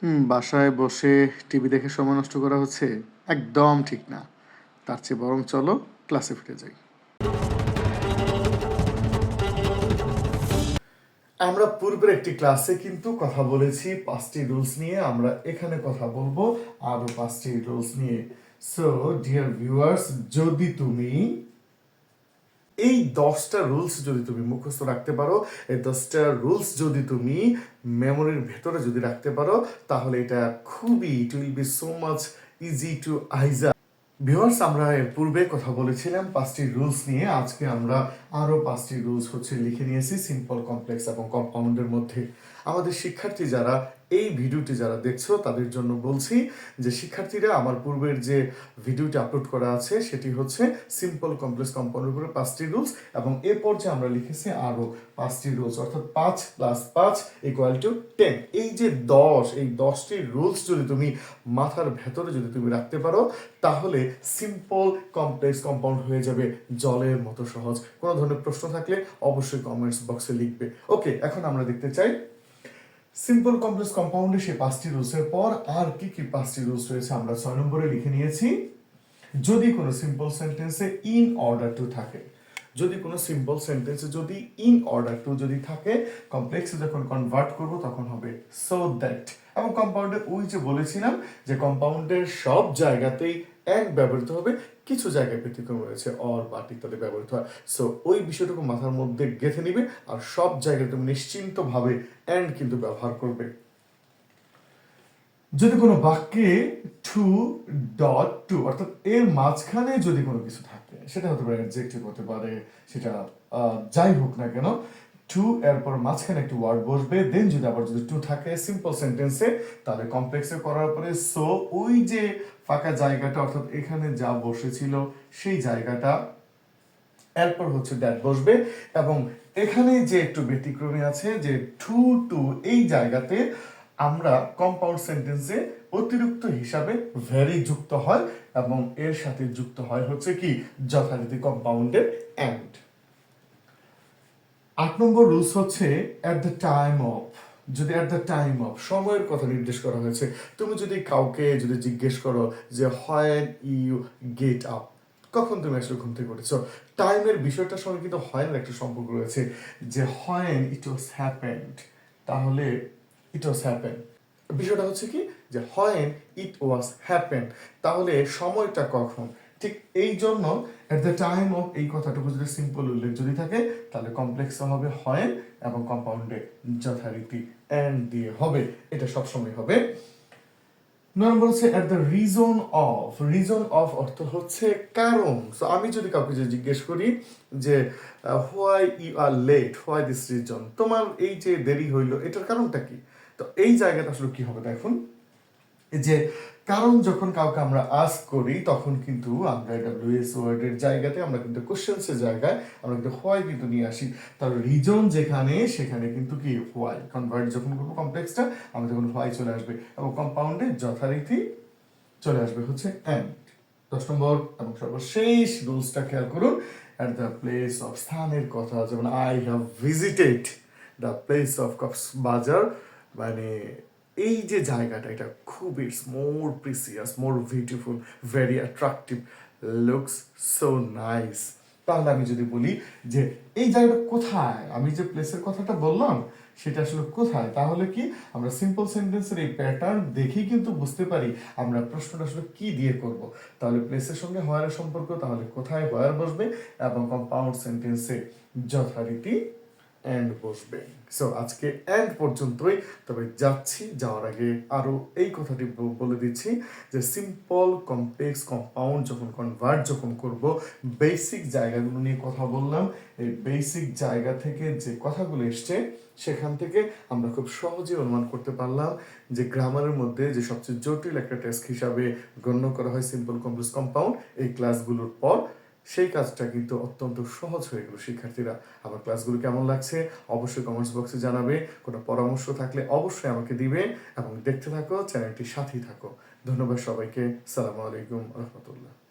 বাসায় বসে টিভি দেখে সময় নষ্ট করা হচ্ছে একদম ঠিক না। তার চেয়ে বরং চলো ক্লাসে ফিরে যাই। আমরা পূর্বের একটি ক্লাসে কিন্তু কথা বলেছি 5টি রুলস নিয়ে, আমরা এখানে কথা বলবো আরো 5টি রুলস নিয়ে। সো ডিয়ার ভিউয়ার্স, যদি তুমি এই 10টা রুলস যদি তুমি মুখস্থ রাখতে পারো, এই 10টা রুলস যদি তুমি মেমোরির ভেতরে যদি রাখতে পারো, তাহলে এটা খুবই it will be so much easy to আইজা। ভিউয়ার্স, আমরা এর পূর্বে কথা বলেছিলাম 5টি রুলস নিয়ে। আজকে আমরা আরো 5টি রুলস লিখে নিয়েছি সিম্পল, কমপ্লেক্স এবং কম্পাউন্ডের মধ্যে। আমাদের শিক্ষার্থী যারা এই ভিডিওটি যারা দেখছো তাদের জন্য বলছি যে শিক্ষার্থীরা, আমার পূর্বের যে ভিডিওটি আপলোড করা আছে সেটি হচ্ছে সিম্পল, কমপ্লেক্স, কম্পাউন্ডের উপরে 5টি রুলস, এবং এ পর্যায়ে আমরা লিখেছি আরো 5টি রুলস, অর্থাৎ 5 + 5 = 10। এই যে 10, এই 10টি রুলস যদি তুমি মাথার ভেতরে যদি তুমি রাখতে পারো, তাহলে সিম্পল, কমপ্লেক্স, কম্পাউন্ড হয়ে যাবে জলের মতো সহজ। কোনো ধরনের প্রশ্ন থাকলে অবশ্যই কমেন্টস বক্সে লিখবে। ওকে, এখন আমরা দেখতে চাই সিম্পল, কমপ্লেক্স, কম্পাউন্ডে সেই 5টি রুলসের পর আর কি কি 5টি রুলস রয়েছে আমরা 6 নম্বরে লিখে নিয়েছি। যদি কোনো সিম্পল সেন্টেন্সে ইন অর্ডার টু থাকে, যদি কোনো সিম্পল সেন্টেন্সে যদি ইন অর্ডার টু যদি থাকে, কমপ্লেক্সে যখন কনভার্ট করব তখন হবে সো দ্যাট। এবং কম্পাউন্ডে ওই যে বলেছিলাম যে কম্পাউন্ডের সব জায়গাতেই অ্যান্ড ব্যবহৃত হবে, কিছু জায়গায় ব্যতিক্রম রয়েছে অর বাট ইত্যাদি ব্যবহৃত হয়। সো ওই বিষয়টুকু মাথার মধ্যে গেঁথে নিবে, আর সব জায়গায় তুমি নিশ্চিন্তভাবে অ্যান্ড কিন্তু ব্যবহার করবে। যদি কোনো বাক্যে টু ডট টু, অর্থাৎ এর মাঝখানে যদি কোনো কিছু থাকে, সেটা হতে পারে অ্যাডজেক্টিভ, হতে পারে সেটা যাই হোক না কেন, টু এরপর মাঝখানে একটি ওয়ার্ড বসবে, দেন যদি আবার যদি টু থাকে সিম্পল সেন্টেন্সে, তাহলে কমপ্লেক্সে করার পরে সো ওই যে ফাঁকা জায়গাটা, অর্থাৎ এখানে যা বসেছিল সেই জায়গাটা, এরপর হচ্ছে দ্যাট বসবে। এবং এখানে যে একটু ব্যতিক্রমী আছে যে টু টু এই জায়গাতে আমরা কম্পাউন্ড সেন্টেন্সে অতিরিক্ত হিসাবে ভেরি যুক্ত হয়, এবং এর সাথে যুক্ত হয় হচ্ছে কি যথারীতি কম্পাউন্ডের অ্যান্ড। 8 নম্বর রুলস হচ্ছে অ্যাট দ্য টাইম অফ। যদি অ্যাট দ্য টাইম অফ সময়ের কথা নির্দেশ করা হয়েছে, তুমি যদি কাউকে যদি জিজ্ঞেস করো যে হোয়েন ইউ গেট আপ, কখন তুমি আসলে ঘুম থেকে উঠেছো, টাইমের বিষয়টার সঙ্গে কিন্তু হোয়েনের একটা সম্পর্ক রয়েছে, যে হোয়েন ইট ওয়াজ হ্যাপেন্ড, তাহলে ইট ওয়াজ হ্যাপেন। বিষয়টা হচ্ছে কি যে হোয়েন ইট ওয়াজ হ্যাপেন, তাহলে সময়টা কখন। ঠিক এই জন্য এট দ্য টাইম অফ এই কথাটুকু যদি সিম্পল উল্লেখ যদি থাকে, তাহলে কমপ্লেক্স হবে হোয়েন, এবং কম্পাউন্ডে যথারীতি অ্যান্ড দিয়ে হবে, এটা সবসময় হবে। নম্বর হচ্ছে at the reason of. Reason of অর্থ হচ্ছে কারণ। সো আমি যদি কাউকে যে জিজ্ঞেস করি যে why you are late, why this reason, তোমার এই যে দেরি হইলো এটার কারণটা কি, তো এই জায়গাটা আসলে কি হবে দেখুন, যে কারণ যখন কাউকে আমরা আস্ক করি তখন কিন্তু আমরা ডব্লিউএস ওয়ার্ডের জায়গাতে আমরা কিন্তু কোশ্চেন্সের জায়গায় আমরা কিন্তু হোয়াই কিন্তু নিয়ে আসি। তার রিজন যেখানে সেখানে কিন্তু কি হোয়াই, কনভার্ট যখন করবো কমপ্লেক্সটা আমরা তখন হোয়াই চলে আসবে, এবং কম্পাউন্ডে যথারীতি চলে আসবে হচ্ছে অ্যান্ড। 10 নম্বর এবং সর্বশেষ রুলসটা খেয়াল করুন, অ্যাট দ্য প্লেস অফ, স্থানের কথা, যেমন I have visited the place of Cox's Bazar, মানে এই যে জায়গাটা এটা খুব it's more precious, more beautiful, very attractive, looks so nice. তাহলে আমি যদি বলি যে এই জায়গাটা কোথায়, আমি যে প্লেসের কথাটা বললাম সেটা আসলে কোথায়, তাহলে কি আমরা সিম্পল সেন্টেন্সের এই প্যাটার্ন দেখেই কিন্তু বুঝতে পারি আমরা প্রশ্নটা আসলে কি দিয়ে করব। তাহলে প্লেসের সঙ্গে হোয়ারের সম্পর্ক, তাহলে কোথায় হোয়ার বসবে, এবং কম্পাউন্ড সেন্টেন্সে যথারীতি অ্যান্ড বসবে। সো আজকে অ্যান্ড পর্যন্তই, তবে যাচ্ছি, যাওয়ার আগে আরো এই কথাটি বলে দিচ্ছি যে সিম্পল, কমপ্লেক্স, কম্পাউন্ড যখন কনভার্ট যখন করব, বেসিক জায়গাগুলো নিয়ে কথা বললাম। এই বেসিক জায়গা থেকে যে কথাগুলো এসছে সেখান থেকে আমরা খুব সহজে অনুমান করতে পারলাম যে গ্রামারের মধ্যে যে সবচেয়ে জটিল একটা টেস্ট হিসাবে গণ্য করা হয় সিম্পল, কমপ্লেক্স, কম্পাউন্ড, এই ক্লাসগুলোর পর সেই কাজটা কিন্তু অত্যন্ত সহজ হয়ে গেল। শিক্ষার্থীরা, আমার ক্লাসগুলো কেমন লাগছে অবশ্যই কমেন্টস বক্সে জানাবে, কোনো পরামর্শ থাকলে অবশ্যই আমাকে দিবে, এবং দেখতে থাকো, চ্যানেলটির সাথেই থাকো। ধন্যবাদ সবাইকে। সালামু আলাইকুম রহমতুল্লাহ।